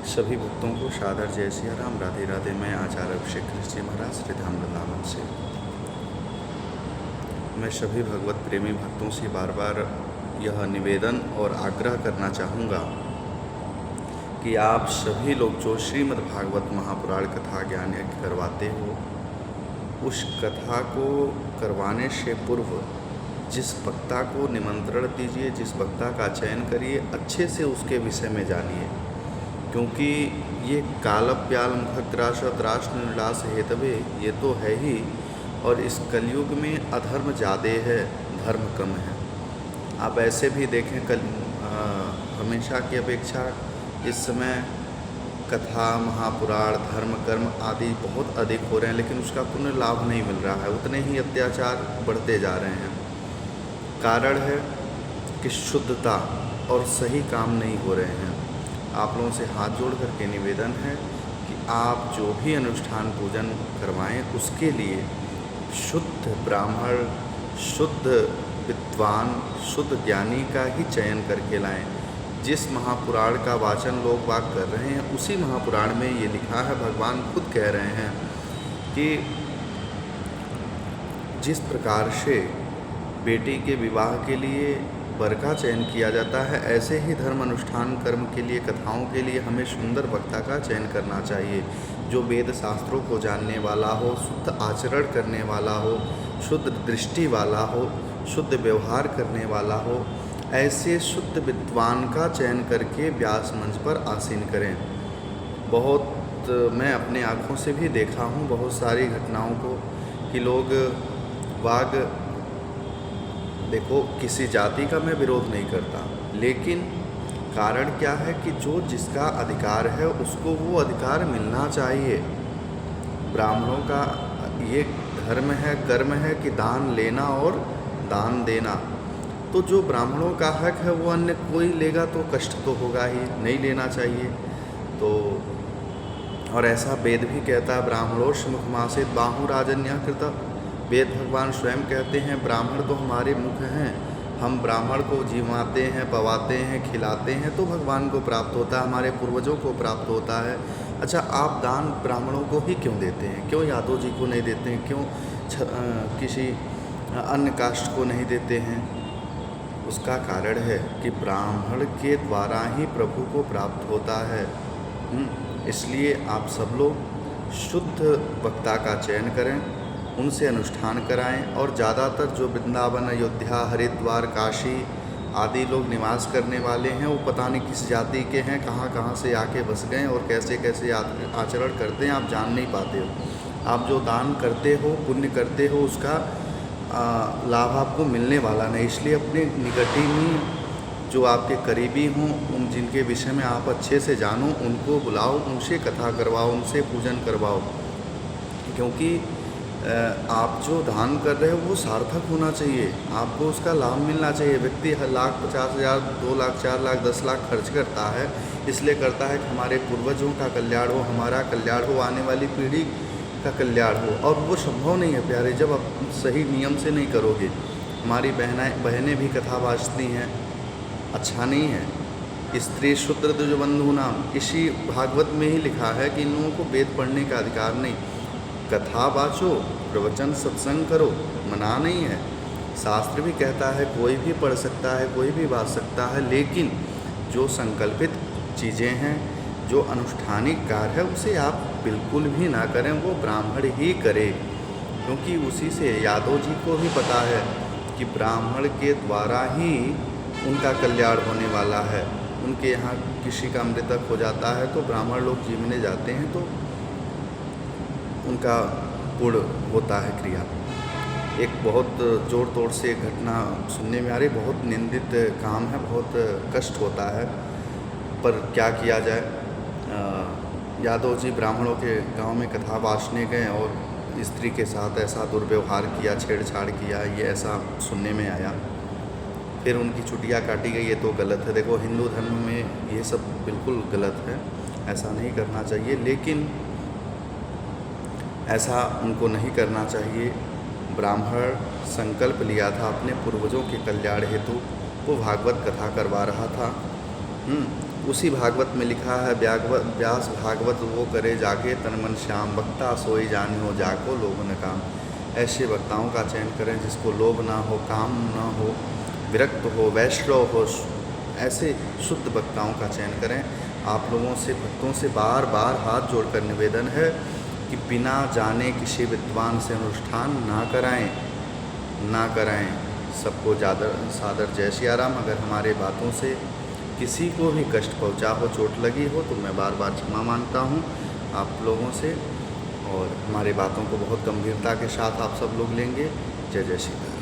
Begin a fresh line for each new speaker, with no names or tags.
सभी भक्तों को सादर जय सिया राम। राधे राधे। मैं आचार्य अभिषेक कृष्ण महाराज श्री धाम वृंदावन से। मैं सभी भगवत प्रेमी भक्तों से बार बार यह निवेदन और आग्रह करना चाहूँगा कि आप सभी लोग जो श्रीमद् भागवत महापुराण कथा ज्ञान यज्ञ करवाते हो, उस कथा को करवाने से पूर्व जिस वक्ता को निमंत्रण दीजिए, जिस वक्ता का चयन करिए, अच्छे से उसके विषय में जानिए, क्योंकि ये कालप्यालम भक्तराश त्राश निर्लास हेतवे ये तो है ही, और इस कलयुग में अधर्म ज़्यादा है, धर्म कम है। आप ऐसे भी देखें हमेशा की अपेक्षा इस समय कथा महापुराण धर्म कर्म आदि बहुत अधिक हो रहे हैं, लेकिन उसका पुण्य लाभ नहीं मिल रहा है, उतने ही अत्याचार बढ़ते जा रहे हैं। कारण है कि शुद्धता और सही काम नहीं हो रहे हैं। आप लोगों से हाथ जोड़ करके निवेदन है कि आप जो भी अनुष्ठान पूजन करवाएं, उसके लिए शुद्ध ब्राह्मण, शुद्ध विद्वान, शुद्ध ज्ञानी का ही चयन करके लाएं। जिस महापुराण का वाचन लोग बात कर रहे हैं, उसी महापुराण में ये लिखा है, भगवान खुद कह रहे हैं कि जिस प्रकार से बेटी के विवाह के लिए वर का चयन किया जाता है, ऐसे ही धर्म अनुष्ठान कर्म के लिए, कथाओं के लिए हमें सुंदर वक्ता का चयन करना चाहिए, जो वेद शास्त्रों को जानने वाला हो, शुद्ध आचरण करने वाला हो, शुद्ध दृष्टि वाला हो, शुद्ध व्यवहार करने वाला हो। ऐसे शुद्ध विद्वान का चयन करके व्यास मंच पर आसीन करें। बहुत मैं अपने आँखों से भी देखा हूँ बहुत सारी घटनाओं को कि लोग वाग देखो, किसी जाति का मैं विरोध नहीं करता, लेकिन कारण क्या है कि जो जिसका अधिकार है उसको वो अधिकार मिलना चाहिए। ब्राह्मणों का ये धर्म है, कर्म है कि दान लेना और दान देना, तो जो ब्राह्मणों का हक है वो अन्य कोई लेगा तो कष्ट तो होगा ही, नहीं लेना चाहिए। तो और ऐसा वेद भी कहता है, ब्राह्मणोश मुखमासित बाहु राजन्य कृत। वेद भगवान स्वयं कहते हैं ब्राह्मण तो हमारे मुख हैं, हम ब्राह्मण को जिमाते हैं, पवाते हैं, खिलाते हैं तो भगवान को प्राप्त होता है, हमारे पूर्वजों को प्राप्त होता है। अच्छा, आप दान ब्राह्मणों को ही क्यों देते हैं? क्यों यादव जी को नहीं देते हैं? क्यों किसी अन्य कास्ट को नहीं देते हैं? उसका कारण है कि ब्राह्मण के द्वारा ही प्रभु को प्राप्त होता है। इसलिए आप सब लोग शुद्ध वक्ता का चयन करें, उनसे अनुष्ठान कराएं, और ज़्यादातर जो वृंदावन, अयोध्या, हरिद्वार, काशी आदि लोग निवास करने वाले हैं, वो पता नहीं किस जाति के हैं, कहाँ कहाँ से आके बस गए और कैसे कैसे आचरण करते हैं, आप जान नहीं पाते हो। आप जो दान करते हो, पुण्य करते हो, उसका लाभ आपको मिलने वाला नहीं। इसलिए अपने निकटी में जो आपके करीबी हों, उन जिनके विषय में आप अच्छे से जानो, उनको बुलाओ, उनसे कथा करवाओ, उनसे पूजन करवाओ, क्योंकि आप जो दान कर रहे हो वो सार्थक होना चाहिए, आपको उसका लाभ मिलना चाहिए। व्यक्ति हर लाख 50,000, 2 लाख, 4 लाख, 10 लाख खर्च करता है, इसलिए करता है कि हमारे पूर्वजों का कल्याण हो, हमारा कल्याण हो, आने वाली पीढ़ी का कल्याण हो, और वो संभव नहीं है प्यारे जब आप सही नियम से नहीं करोगे। हमारी बहनें भी कथा वाचती हैं, अच्छा नहीं है। स्त्री शूद्र द्विजबंधु नाम, इसी भागवत में ही लिखा है कि इन लोगों को वेद पढ़ने का अधिकार नहीं। कथा वाचो, प्रवचन सत्संग करो, मना नहीं है। शास्त्र भी कहता है कोई भी पढ़ सकता है, कोई भी वाच सकता है, लेकिन जो संकल्पित चीज़ें हैं, जो अनुष्ठानिक कार्य है, उसे आप बिल्कुल भी ना करें, वो ब्राह्मण ही करे, क्योंकि उसी से यादव जी को भी पता है कि ब्राह्मण के द्वारा ही उनका कल्याण होने वाला है। उनके यहाँ किसी का मृतक हो जाता है तो ब्राह्मण लोग जीवने जाते हैं तो उनका पूर्ण होता है क्रिया। एक बहुत जोर तोड़ से घटना सुनने में आ रही, बहुत निंदित काम है, बहुत कष्ट होता है, पर क्या किया जाए। यादव जी ब्राह्मणों के गांव में कथा वाचने गए और स्त्री के साथ ऐसा दुर्व्यवहार किया, छेड़छाड़ किया, ये ऐसा सुनने में आया। फिर उनकी छुट्टियां काटी गई, ये तो गलत है। देखो, हिंदू धर्म में ये सब बिल्कुल गलत है, ऐसा नहीं करना चाहिए, लेकिन ऐसा उनको नहीं करना चाहिए। ब्राह्मण संकल्प लिया था अपने पूर्वजों के कल्याण हेतु, वो भागवत कथा करवा रहा था, उसी भागवत में लिखा है, व्यास भागवत वो करे जाके तन मन श्याम, वक्ता सोई जानियो जाको लोभ न काम। ऐसे वक्ताओं का चयन करें जिसको लोभ ना हो, काम ना हो, विरक्त हो, वैष्णव हो, ऐसे शुद्ध वक्ताओं का चयन करें। आप लोगों से, भक्तों से बार बार हाथ जोड़कर निवेदन है कि बिना जाने किसी विद्वान से अनुष्ठान ना कराएं। सबको सादर जय सिया राम। अगर हमारे बातों से किसी को भी कष्ट पहुंचा हो, चोट लगी हो, तो मैं बार बार क्षमा मांगता हूं आप लोगों से, और हमारी बातों को बहुत गंभीरता के साथ आप सब लोग लेंगे। जय जय श्री राम।